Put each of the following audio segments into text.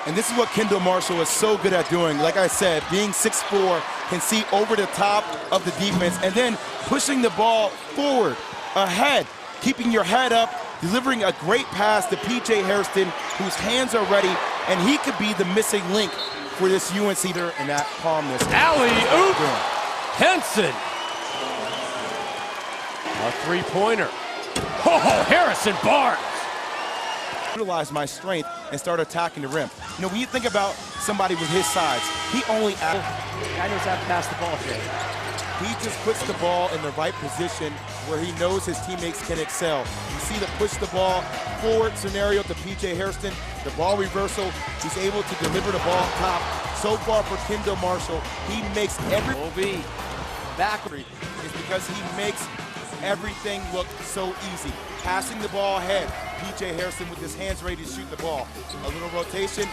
And this is what Kendall Marshall is so good at doing. Like I said, being 6'4", can see over the top of the defense and then pushing the ball forward, ahead, keeping your head up, delivering a great pass to P.J. Hairston, whose hands are ready, and he could be the missing link for this UNC in that calmness. Alley-oop! Henson. A three-pointer. Oh, Harrison Barnes. Utilize my strength and start attacking the rim. You know, when you think about somebody with his size, he only guy knows how to pass the ball, Jay. He just puts the ball in the right position where he knows his teammates can excel. You see the push the ball forward scenario to P.J. Hairston, the ball reversal. He's able to deliver the ball top. So far for Kendall Marshall, he makes every backward is because he makes everything look so easy. Passing the ball ahead. P.J. Hairston with his hands ready to shoot the ball. A little rotation,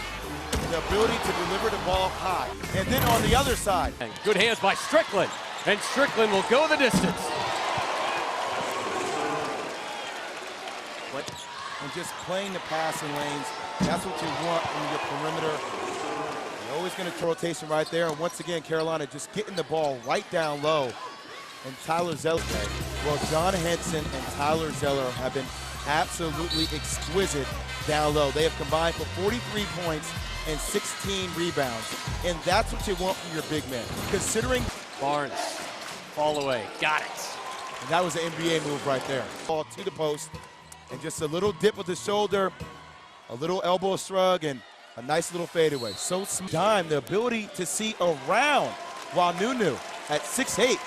the ability to deliver the ball high. And then on the other side. Good hands by Strickland. And Strickland will go the distance. And just playing the passing lanes, that's what you want from your perimeter. You're always going to rotation right there. And once again, Carolina just getting the ball right down low. And Tyler Zeller. Well, John Henson and Tyler Zeller have been absolutely exquisite down low. They have combined for 43 points and 16 rebounds. And that's what you want from your big men. Considering Barnes, fall away, got it. And that was an NBA move right there. Ball to the post, and just a little dip with the shoulder, a little elbow shrug, and a nice little fadeaway. So smooth. The ability to see around while Nunu at 6'8".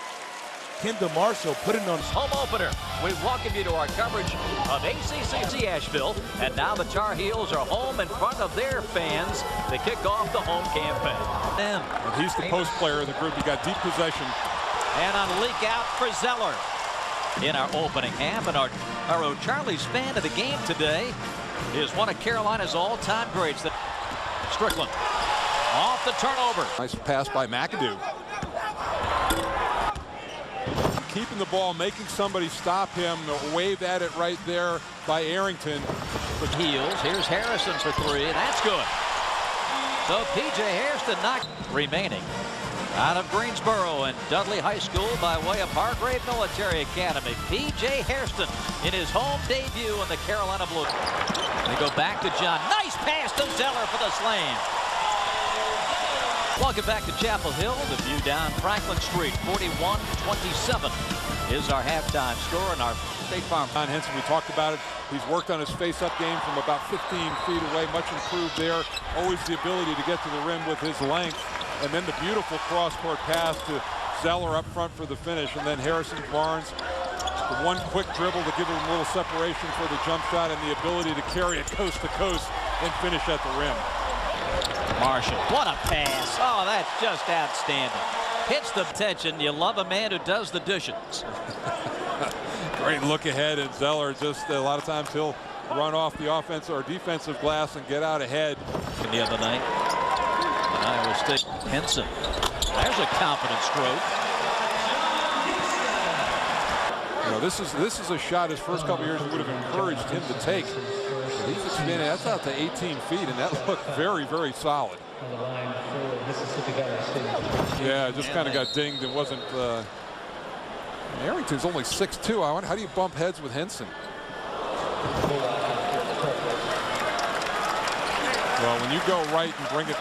Kendall Marshall putting on home opener. We welcome you to our coverage of ACC Asheville, and now the Tar Heels are home in front of their fans to kick off the home campaign. And he's the post player in the group. He got deep possession. And on leak out for Zeller in our opening half. And our O'Charlie's fan of the game today is one of Carolina's all-time greats. Strickland off the turnover. Nice pass by McAdoo. Keeping the ball, making somebody stop him, wave at it right there by Arrington. With Heels, here's Harrison for three, and that's good. So P.J. Hairston not remaining. Out of Greensboro and Dudley High School by way of Hargrave Military Academy. P.J. Hairston in his home debut in the Carolina Blue. They go back to John. Nice pass to Zeller for the slam. Welcome back to Chapel Hill. The view down Franklin Street. 41-27 is our halftime score in our State Farm. John Henson, we talked about it. He's worked on his face-up game from about 15 feet away. Much improved there. Always the ability to get to the rim with his length. And then the beautiful cross-court pass to Zeller up front for the finish. And then Harrison Barnes, the one quick dribble to give him a little separation for the jump shot and the ability to carry it coast to coast and finish at the rim. Marshall, what a pass. Oh, that's just outstanding. Hits the attention. You love a man who does the dishes. Great look ahead, and Zeller just a lot of times he'll run off the offensive or defensive glass and get out ahead. The other night, and Iowa State. Henson. There's a confident stroke. You know, this is a shot his first couple years would have encouraged him to take. But he's expanding. That's out to 18 feet, and that looked very, very solid. Yeah, just kind of got dinged. It wasn't. Arrington's only 6'2". I wonder, how do you bump heads with Henson? Well, when you go right and bring it.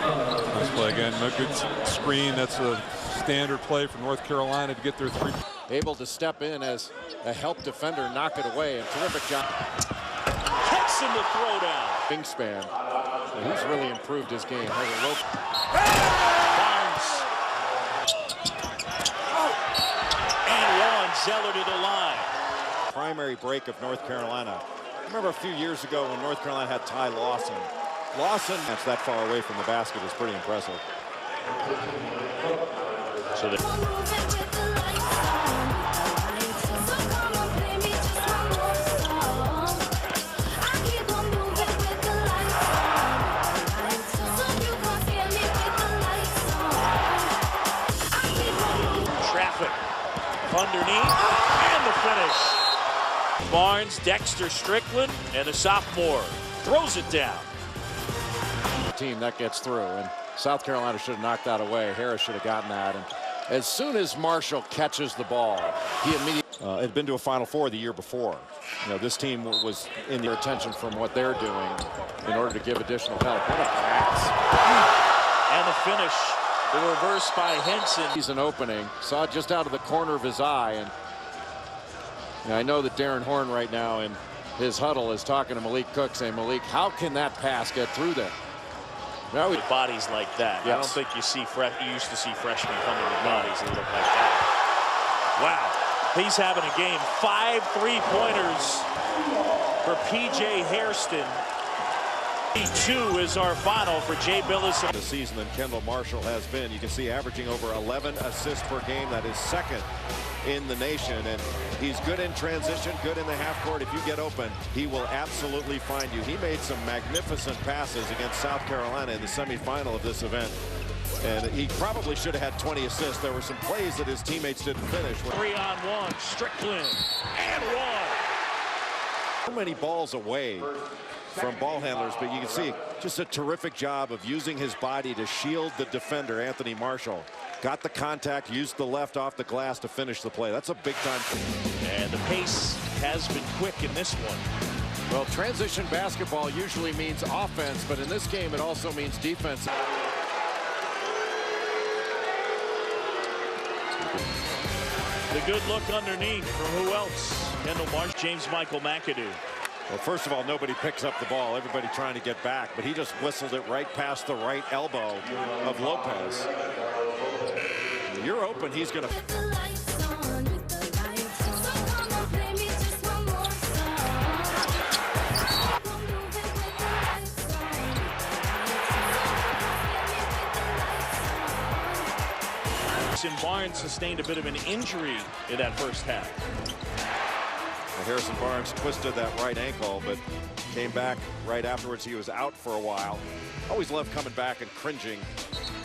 Nice play again. No good screen. That's a standard play for North Carolina to get their three. Able to step in as a help defender, knock it away. A terrific job. Henson the throwdown. Wingspan. So he's really improved his game. Has a low. Barnes. And one. Zeller to the line. Primary break of North Carolina. I remember a few years ago when North Carolina had Ty Lawson. That's that far away from the basket is pretty impressive. So traffic underneath and the finish. Barnes, Dexter Strickland, and the sophomore throws it down. team, that gets through. And South Carolina should have knocked that away. Harris should have gotten that. And as soon as Marshall catches the ball, he immediately had been to a Final Four the year before. You know, this team was in their attention from what they're doing in order to give additional help. What a pass. And the finish, the reverse by Henson. He's an opening, saw it just out of the corner of his eye. And I know that Darren Horn right now in his huddle is talking to Malik Cook, saying, Malik, how can that pass get through there? Now with bodies like that, yes. I don't think you used to see freshmen coming with bodies that look like that. Wow, he's having a game. 5 3-pointers for P.J. Hairston. 2 is our final for Jay Billis. The season than Kendall Marshall has been. You can see averaging over 11 assists per game. That is second in the nation, and he's good in transition, good in the half court. If you get open, he will absolutely find you. He made some magnificent passes against South Carolina in the semifinal of this event, and he probably should have had 20 assists. There were some plays that his teammates didn't finish. 3-on-1, Strickland, and 1. So many balls away from ball handlers, but you can see just a terrific job of using his body to shield the defender, Anthony Marshall. Got the contact, used the left off the glass to finish the play. That's a big time. And the pace has been quick in this one. Well, transition basketball usually means offense, but in this game it also means defense. The good look underneath from who else? Kendall Marshall, James Michael McAdoo. Well, first of all, nobody picks up the ball. Everybody trying to get back, but he just whistled it right past the right elbow of Lopez. You're open, he's going to. Barnes sustained a bit of an injury in that first half. Well, Harrison Barnes twisted that right ankle, but came back right afterwards. He was out for a while. Always love coming back and cringing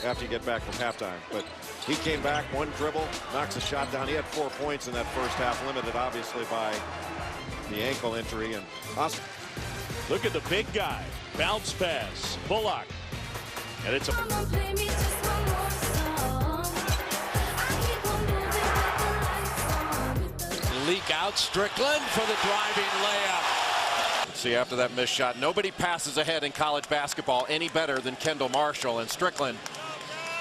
after you get back from halftime. But he came back, one dribble, knocks a shot down. He had 4 points in that first half, limited obviously by the ankle injury. And Austin. Look at the big guy. Bounce pass. Bullock. And it's a... Leak out, Strickland for the driving layup. See, after that missed shot, nobody passes ahead in college basketball any better than Kendall Marshall, and Strickland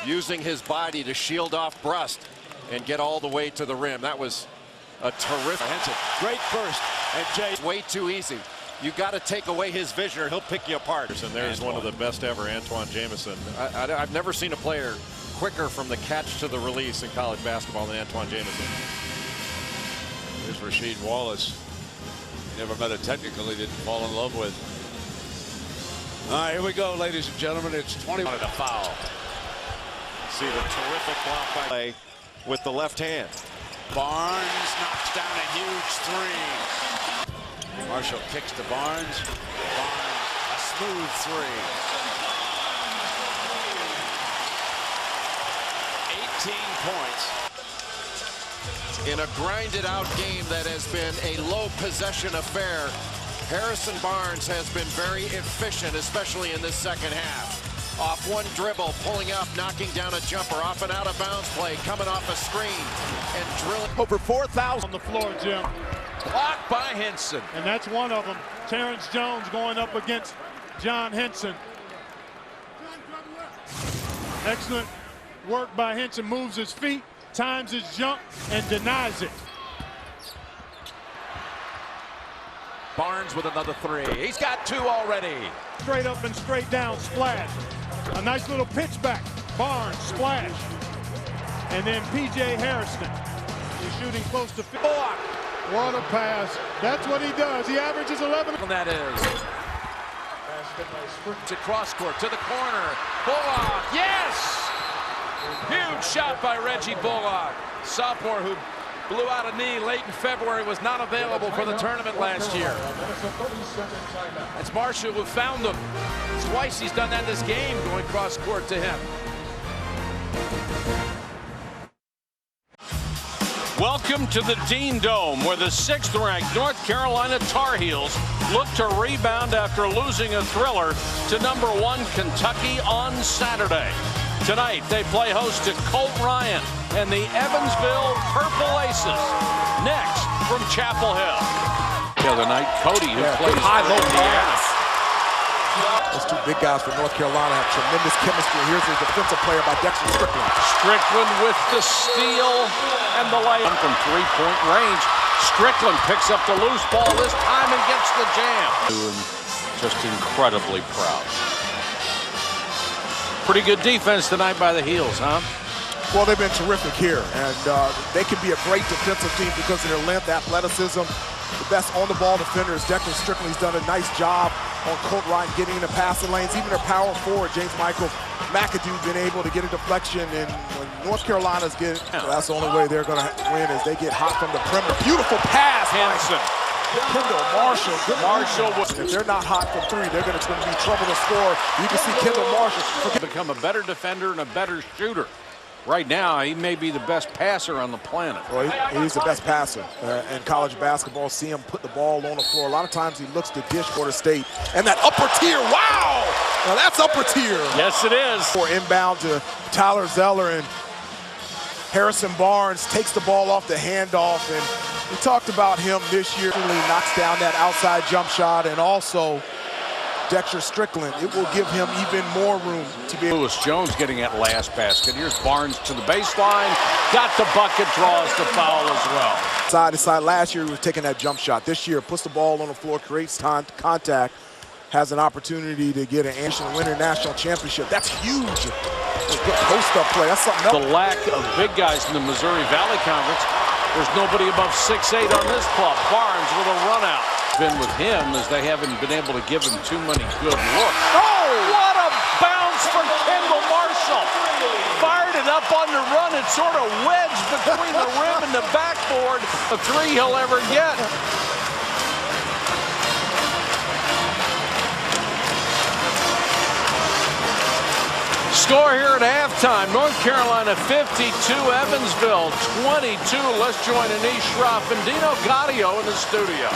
using his body to shield off Brust and get all the way to the rim. That was a terrific. Great burst, and Jay. Way too easy. You got to take away his vision or he'll pick you apart. And there's one of the best ever, Antoine Jamison. I've never seen a player quicker from the catch to the release in college basketball than Antoine Jamison. Here's Rasheed Wallace. He never met a technical he didn't fall in love with. All right, here we go, ladies and gentlemen. It's 21 to foul. See the terrific block by play with the left hand. Barnes knocks down a huge three. Marshall kicks to Barnes. Barnes, a smooth three. 18 points. In a grinded out game that has been a low possession affair, Harrison Barnes has been very efficient, especially in this second half. Off one dribble, pulling up, knocking down a jumper, off an out of bounds play, coming off a screen and drilling. Over 4,000 on the floor, Jim. Blocked by Henson. And that's one of them. Terrence Jones going up against John Henson. Excellent work by Henson, moves his feet, times his jump, and denies it. Barnes with another three. He's got 2 already. Straight up and straight down, splash. A nice little pitch back. Barnes, splash. And then P.J. Hairston. He's shooting close to Bullock. What a pass. That's what he does. He averages 11. And that is. To cross court, to the corner. Bullock, yes! Huge shot by Reggie Bullock. Sophomore who blew out a knee late in February, was not available for the tournament last year. It's Marshall who found him. Twice he's done that in this game, going cross court to him. Welcome to the Dean Dome, where the 6th-ranked North Carolina Tar Heels look to rebound after losing a thriller to #1 Kentucky on Saturday. Tonight, they play host to Colt Ryan and the Evansville Purple Aces. Next, from Chapel Hill. The other night, Cody, who plays high-low pass. Those two big guys from North Carolina have tremendous chemistry. Here's a defensive player by Dexter Strickland. Strickland with the steal and the layup from three-point range. Strickland picks up the loose ball this time and gets the jam. Just incredibly proud. Pretty good defense tonight by the Heels, huh? Well, they've been terrific here, and they can be a great defensive team because of their length, athleticism. The best on-the-ball defenders. Dexter Strickland's done a nice job on Colt Ryan getting in the passing lanes. Even their power forward, James Michael McAdoo, been able to get a deflection. And when North Carolina's getting, that's the only way they're going to win is they get hot from the perimeter. Beautiful pass, Henson. Kendall Marshall. If they're not hot from three, they're going to be trouble to score. You can see Kendall Marshall become a better defender and a better shooter. Right now, he may be the best passer on the planet. Well, he's the best passer in college basketball. See him put the ball on the floor. A lot of times he looks to dish Florida State. And that upper tier, wow! Now that's upper tier. Yes, it is. For inbound to Tyler Zeller, and Harrison Barnes takes the ball off the handoff. And we talked about him this year. He knocks down that outside jump shot, and also Dexter Strickland. It will give him even more room to be. Lewis Jones getting that last basket. Here's Barnes to the baseline. Got the bucket, draws the foul as well. Side to side. Last year he was taking that jump shot. This year puts the ball on the floor, creates contact, has an opportunity to get an national championship. That's huge. That's a good post-up play. That's something else. The lack of big guys in the Missouri Valley Conference. There's nobody above 6'8" on this club. Barnes with a run out. Been with him as they haven't been able to give him too many good looks. Oh, what a bounce from Kendall Marshall. Fired it up on the run. It sort of wedged between the rim and the backboard. A three he'll ever get. Score here at halftime. North Carolina 52, Evansville 22. Let's join Anish Shroff and Dino Gaudio in the studio.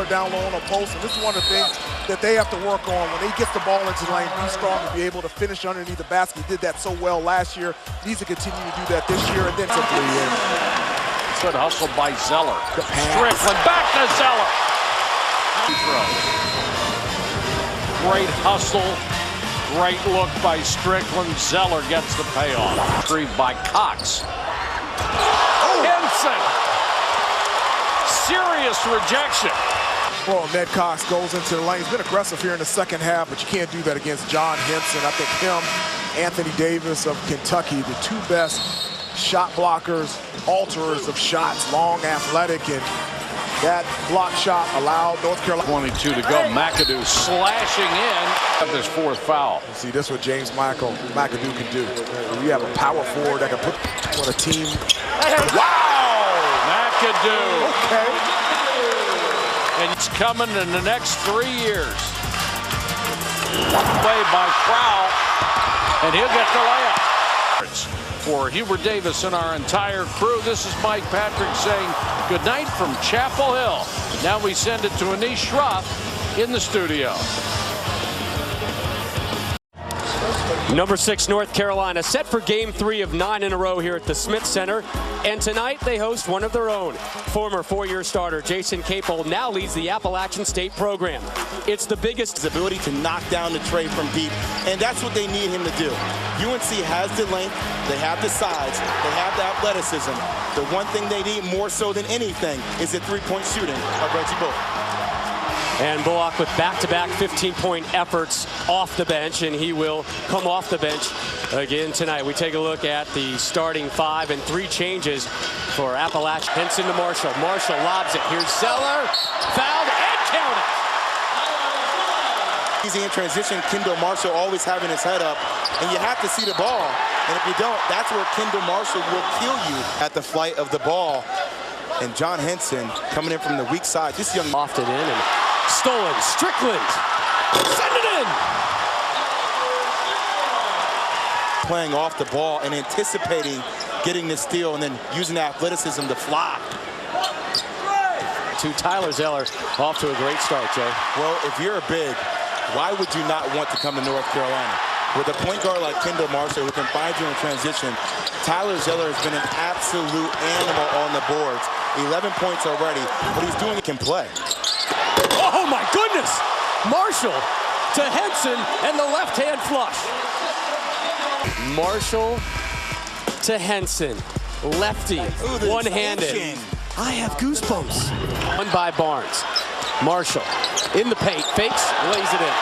Down low on a post, and this is one of the things that they have to work on. When he gets the ball into the lane, be strong to be able to finish underneath the basket. He did that so well last year. Needs to continue to do that this year, and then simply in. Good hustle by Zeller. Strickland back to Zeller. Great hustle. Great look by Strickland. Zeller gets the payoff. Retrieved by Cox. Henson. Serious rejection. Well, Ned Cox goes into the lane. He's been aggressive here in the second half, but you can't do that against John Henson. I think him, Anthony Davis of Kentucky, the two best shot blockers, alterers of shots, long, athletic, and that block shot allowed North Carolina. 22 to go. McAdoo slashing in of his fourth foul. See, this is what James McAdoo can do. You have a power forward that can put on a team. Wow! McAdoo. Okay. And it's coming in the next 3 years. Play by Crowell, and he'll get the layup. For Hubert Davis and our entire crew, this is Mike Patrick saying good night from Chapel Hill. Now we send it to Anish Shroff in the studio. Number 6, North Carolina, set for game 3 of 9 in a row here at the Smith Center. And tonight they host one of their own. Former 4-year starter Jason Capel now leads the Appalachian State program. It's the biggest. His ability to knock down the trey from deep, and that's what they need him to do. UNC has the length, they have the size, they have the athleticism. The one thing they need more so than anything is the three-point shooting of Reggie Bullock. And Bullock with back-to-back 15-point efforts off the bench, and he will come off the bench again tonight. We take a look at the starting 5 and 3 changes for Appalachian. Henson to Marshall. Marshall lobs it. Here's Zeller. Fouled and counted. Easy in transition. Kendall Marshall always having his head up, and you have to see the ball. And if you don't, that's where Kendall Marshall will kill you at the flight of the ball. And John Henson coming in from the weak side. This young lofted in, and Stolen. Strickland. Send it in. Playing off the ball and anticipating getting the steal and then using athleticism to fly. To Tyler Zeller, off to a great start, Jay. Well, if you're a big, why would you not want to come to North Carolina? With a point guard like Kendall Marshall who can find you in transition, Tyler Zeller has been an absolute animal on the boards. 11 points already, but he's doing it, can play. Oh my goodness! Marshall to Henson and the left-hand flush. Marshall to Henson, lefty, one-handed. I have goosebumps. One by Barnes. Marshall in the paint, fakes, lays it in.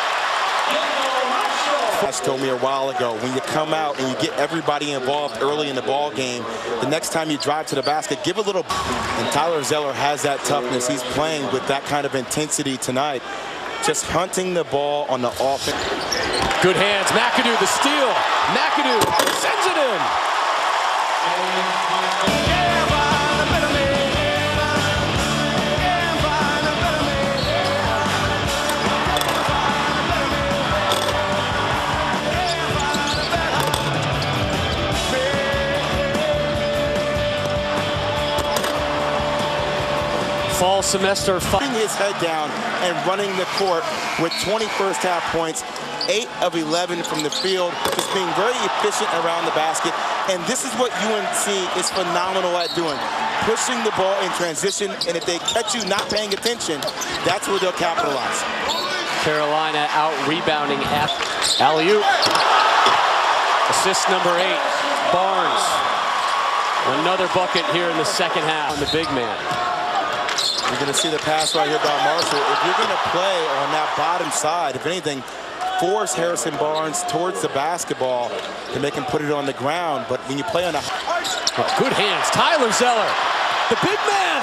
Josh told me a while ago, when you come out and you get everybody involved early in the ball game, the next time you drive to the basket, give a little. And Tyler Zeller has that toughness. He's playing with that kind of intensity tonight. Just hunting the ball on the offense. Good hands, McAdoo the steal. McAdoo sends it in. Fall semester. Putting his head down and running the court with 20 first half points, 8 of 11 from the field, just being very efficient around the basket. And this is what UNC is phenomenal at doing, pushing the ball in transition, and if they catch you not paying attention, that's where they'll capitalize. Carolina out rebounding at alley-oop. Assist number 8, Barnes. Another bucket here in the second half on the big man. You're going to see the pass right here by Marshall. If you're going to play on that bottom side, if anything, force Harrison Barnes towards the basketball to make him put it on the ground. But when you play on a... Good hands, Tyler Zeller, the big man.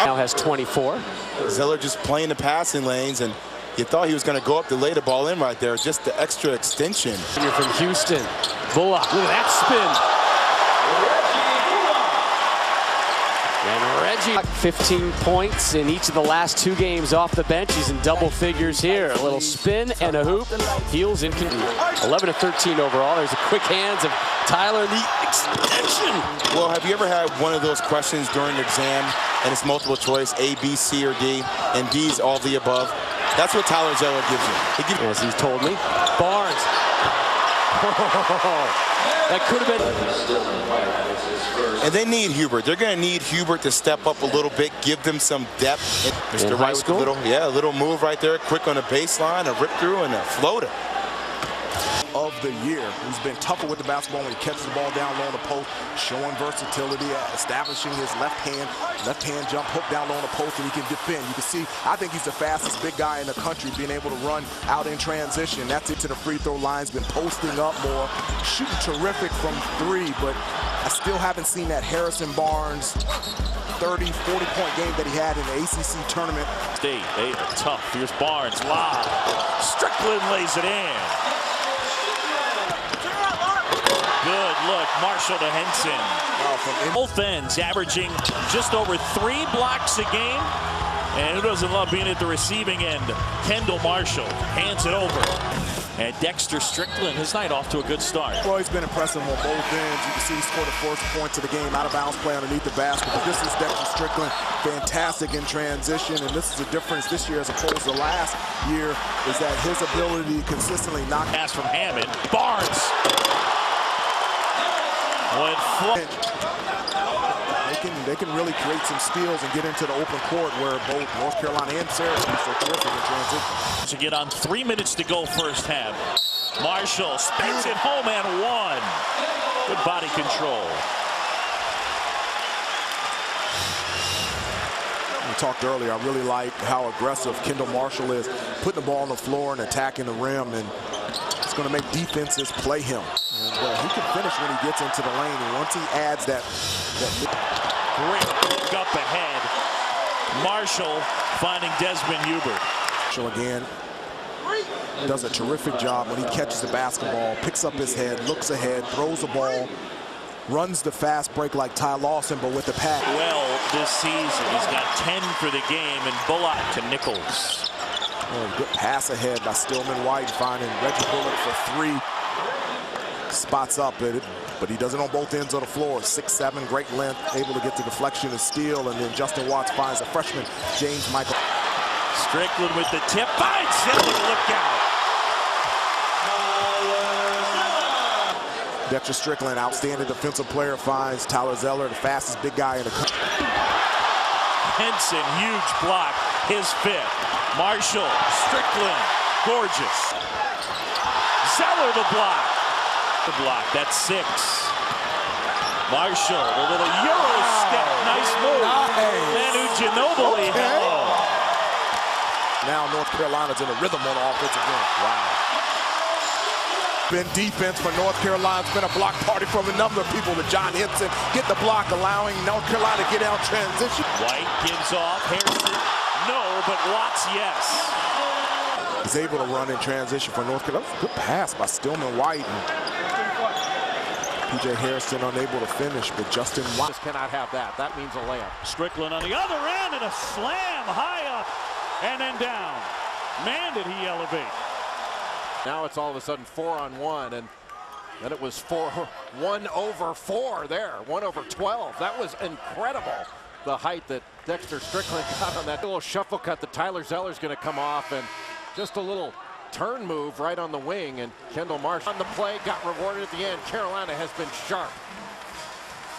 Now has 24. Zeller just playing the passing lanes, and you thought he was going to go up to lay the ball in right there. Just the extra extension. You're from Houston. Bullock, look at that spin. And Reggie, 15 points in each of the last 2 games off the bench. He's in double figures here. A little spin and a hoop. Heels in 11 of 13 overall. There's the quick hands of Tyler, the extension. Well, have you ever had one of those questions during an exam and it's multiple choice, A, B, C, or D, and D's all the above? That's what Tyler Zeller gives you. As he's told me. Barnes. That could have been. And they need Hubert. They're going to need Hubert to step up a little bit, give them some depth. Mr. High School? A little move right there, quick on the baseline, a rip through, and a floater. Of the year, he's been tougher with the basketball when he catches the ball down low on the post, showing versatility, establishing his left hand jump hook down low on the post, and he can defend. You can see, I think he's the fastest big guy in the country, being able to run out in transition. That's it to the free throw line. He's been posting up more, shooting terrific from 3, but I still haven't seen that Harrison Barnes 30, 40-point game that he had in the ACC tournament. They are tough. Here's Barnes live. Strickland lays it in. Good look, Marshall to Henson. From both ends, averaging just over 3 blocks a game. And who doesn't love being at the receiving end? Kendall Marshall hands it over. And Dexter Strickland, his night off to a good start. Well, he's been impressive on both ends. You can see he scored the first points of the game, out of bounds play underneath the basket. But this is Dexter Strickland, fantastic in transition. And this is the difference this year as opposed to last year, is that his ability to consistently knock. Pass from Hammond. Barnes. They can really create some steals and get into the open court where both North Carolina and Syracuse are terrific in transition. To get on 3 minutes to go first half. Marshall spins it home and 1. Good body control. We talked earlier, I really like how aggressive Kendall Marshall is, putting the ball on the floor and attacking the rim, and it's going to make defenses play him. And he can finish when he gets into the lane, and once he adds that great look up ahead. Marshall finding Desmond Hubert. Marshall again does a terrific job when he catches the basketball, picks up his head, looks ahead, throws the ball, runs the fast break like Ty Lawson, but with the pass. Well, this season, he's got 10 for the game, and Bullock to Nichols. Oh, good pass ahead by Stillman White, finding Reggie Bullock for 3. Spots up, but he does it on both ends of the floor. 6'7", great length, able to get the deflection and steal, and then Justin Watts finds a freshman, James Michael. Strickland with the tip, finds Zeller, look out. Dexter Strickland, outstanding defensive player, finds Tyler Zeller, the fastest big guy in the country. Henson, huge block, his 5th. Marshall, Strickland, gorgeous. Zeller the block. The block, that's 6. Marshall, the little Euro step, nice move. Manu Ginobili. Now North Carolina's in a rhythm on the offensive end. Wow. Been defense for North Carolina. It's been a block party from a number of people. But John Henson get the block, allowing North Carolina to get out transition. White gives off. Harrison, no, but Watts, yes. He's able to run in transition for North Carolina. Good pass by Stillman White. And P.J. Harrison unable to finish, but Justin Watts cannot have that. That means a layup. Strickland on the other end and a slam high up and then down. Man, did he elevate. Now it's all of a sudden 4-on-1, and then it was 1 over 4 there, 1 over 12. That was incredible, the height that Dexter Strickland got on that little shuffle cut that Tyler Zeller's going to come off, and just a little turn move right on the wing, and Kendall Marsh on the play got rewarded at the end. Carolina has been sharp.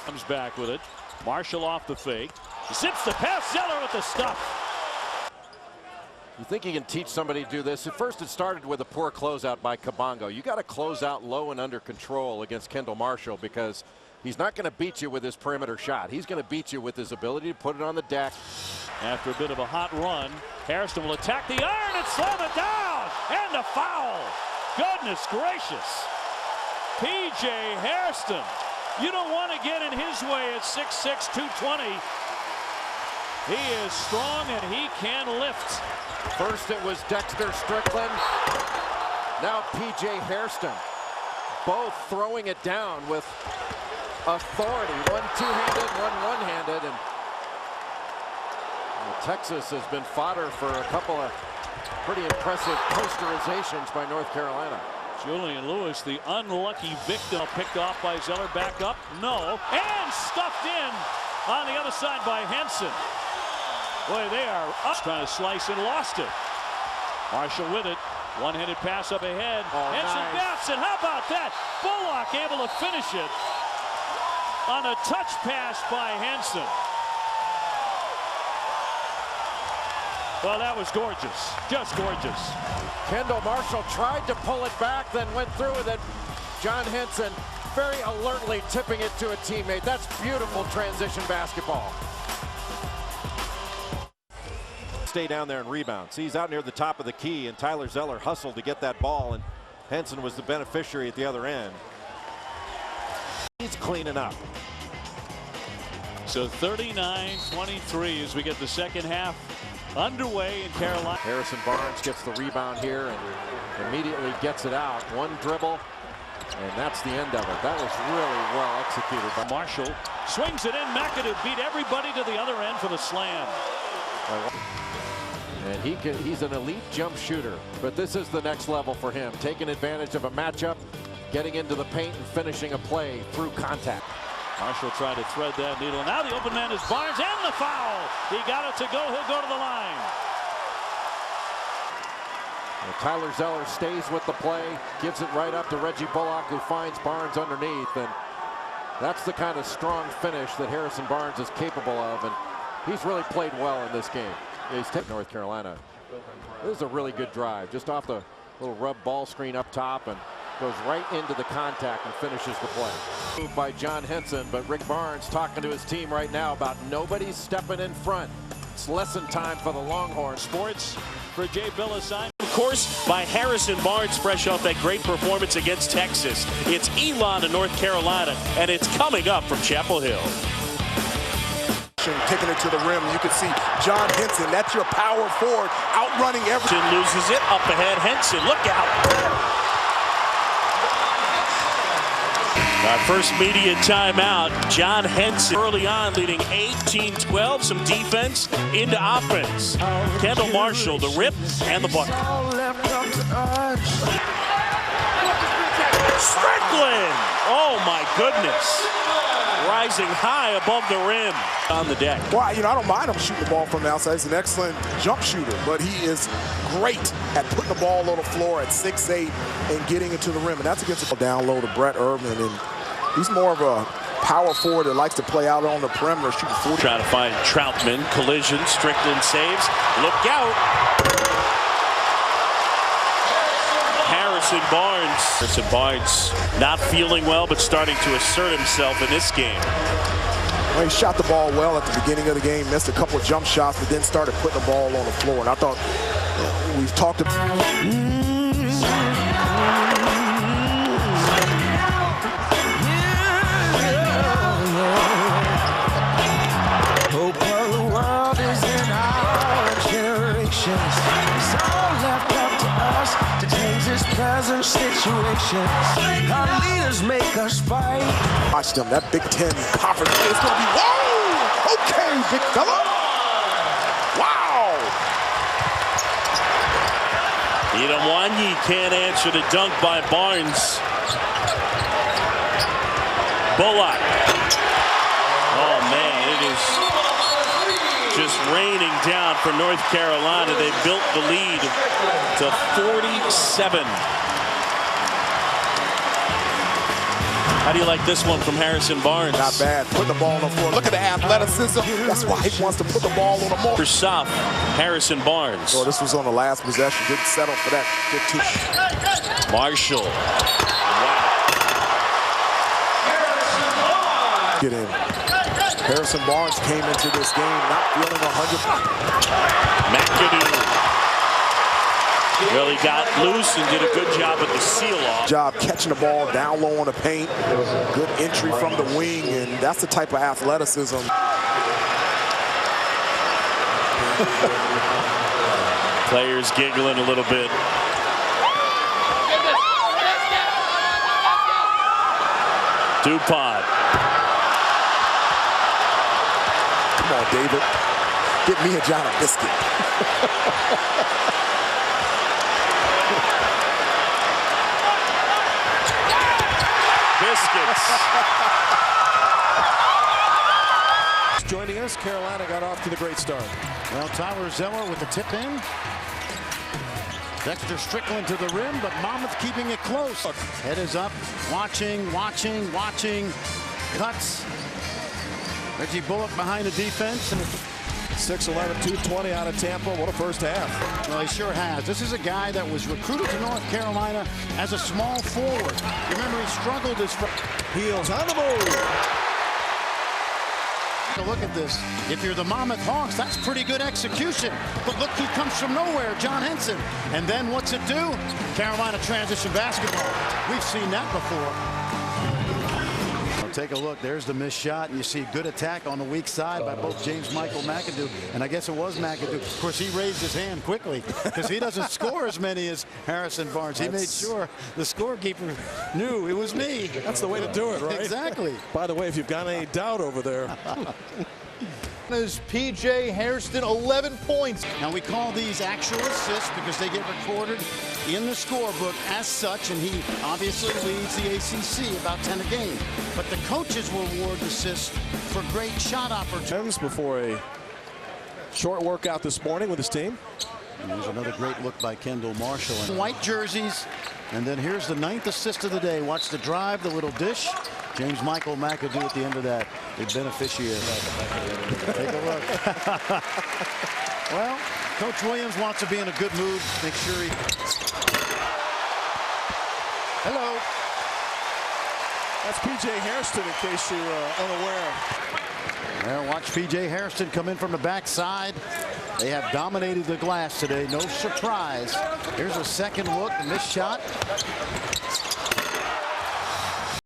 Comes back with it. Marshall off the fake. Zips the pass. Zeller with the stuff. You think you can teach somebody to do this? At first, it started with a poor closeout by Kabongo. You got to close out low and under control against Kendall Marshall, because he's not going to beat you with his perimeter shot. He's going to beat you with his ability to put it on the deck. After a bit of a hot run, Harrison will attack the iron and slam it down. And a foul. Goodness gracious. P.J. Harrison. You don't want to get in his way at 6'6", 220. He is strong and he can lift. First it was Dexter Strickland. Now P.J. Hairston. Both throwing it down with authority. One two-handed, one one-handed. And Texas has been fodder for a couple of pretty impressive posterizations by North Carolina. Julian Lewis, the unlucky victim, picked off by Zeller. Back up, no, and stuffed in on the other side by Henson. Boy, they are up, trying to slice and lost it. Marshall with it, one-handed pass up ahead. Henson bats it. How about that? Bullock able to finish it on a touch pass by Henson. Well, that was gorgeous, just gorgeous. Kendall Marshall tried to pull it back, then went through with it. John Henson very alertly tipping it to a teammate. That's beautiful transition basketball. Stay down there and rebound. See, he's out near the top of the key, and Tyler Zeller hustled to get that ball, and Henson was the beneficiary at the other end. He's cleaning up. So 39-23 as we get the second half underway in Carolina. Harrison Barnes gets the rebound here and immediately gets it out. One dribble, and that's the end of it. That was really well executed by Marshall. Swings it in. McAdoo beat everybody to the other end for the slam. And he's an elite jump shooter, but this is the next level for him. Taking advantage of a matchup, getting into the paint and finishing a play through contact. Marshall tried to thread that needle. Now the open man is Barnes, and the foul. He got it to go. He'll go to the line. And Tyler Zeller stays with the play, gives it right up to Reggie Bullock, who finds Barnes underneath. And that's the kind of strong finish that Harrison Barnes is capable of. And he's really played well in this game. He's taken North Carolina. This is a really good drive, just off the little rub ball screen up top, and goes right into the contact and finishes the play. Moved by John Henson, but Rick Barnes talking to his team right now about nobody stepping in front. It's lesson time for the Longhorns. Sports for Jay Billisine. Of course, by Harrison Barnes, fresh off that great performance against Texas. It's Elon in North Carolina, and it's coming up from Chapel Hill. Taking it to the rim, you can see John Henson. That's your power forward, outrunning everything. Loses it up ahead. Henson, look out! First media timeout. John Henson early on leading 18-12. Some defense into offense. Kendall Marshall, the rip and the bucket. Strickland! Oh my goodness. Rising high above the rim on the deck. Well, I don't mind him shooting the ball from the outside. He's an excellent jump shooter, but he is great at putting the ball on the floor at 6'8" and getting it to the rim. And that's against the down low to Brett Irvin. And he's more of a power forward that likes to play out on the perimeter, shooting 40. Trying to find Troutman. Collision. Strickland saves. Look out. Harrison Barnes not feeling well, but starting to assert himself in this game. Well, he shot the ball well at the beginning of the game, missed a couple of jump shots, but then started putting the ball on the floor. And I thought we've talked about. Present situation. Our leaders make us fight. Watch them. That Big Ten conference is going to be. Whoa! Okay, big fella. Wow! Idamwanyi can't answer the dunk by Barnes. Bullock. Oh man, it is just raining down for North Carolina. They built the lead to 47. How do you like this one from Harrison Barnes? Not bad. Put the ball on the floor. Look at the athleticism. That's why he wants to put the ball on the floor. For Soft, Harrison Barnes. Oh, this was on the last possession. Didn't settle for that 15. Marshall. Wow. Get in. Harrison Barnes came into this game not feeling 100. McAdoo. Well, he got loose and did a good job at the seal-off. Job catching the ball down low on the paint. Good entry from the wing, and that's the type of athleticism. Players giggling a little bit. DuPont. Come on, David. Get me and John a biscuit. Biscuits. Joining us, Carolina got off to the great start. Well, Tyler Zeller with the tip in. Dexter Strickland to the rim, but Monmouth keeping it close. Head is up, watching. Cuts. Reggie Bullock behind the defense. 6'11", 220 out of Tampa. What a first half. Well, he sure has. This is a guy that was recruited to North Carolina as a small forward. Remember, he struggled his Heels on the move. Look at this. If you're the Monmouth Hawks, that's pretty good execution. But look who comes from nowhere, John Henson. And then what's it do? Carolina transition basketball. We've seen that before. Take a look. There's the missed shot, and you see good attack on the weak side by both James Michael McAdoo, and I guess it was McAdoo. Of course, he raised his hand quickly because he doesn't score as many as Harrison Barnes. He made sure the scorekeeper knew it was me. That's the way to do it, right? Exactly. By the way, if you've got any doubt over there. Is P.J. Hairston, 11 points. Now we call these actual assists because they get recorded in the scorebook as such, and he obviously leads the ACC about 10 a game. But the coaches will award assists for great shot opportunities. Before a short workout this morning with his team. And there's another great look by Kendall Marshall. And white jerseys. And then here's the 9th assist of the day. Watch the drive, the little dish. James Michael McAdoo at the end of that, the beneficiary. Take a look. Well, Coach Williams wants to be in a good mood. Make sure he... Hello. That's P.J. Hairston, in case you're unaware. Well, watch P.J. Hairston come in from the backside. They have dominated the glass today. No surprise. Here's a second look. The missed shot.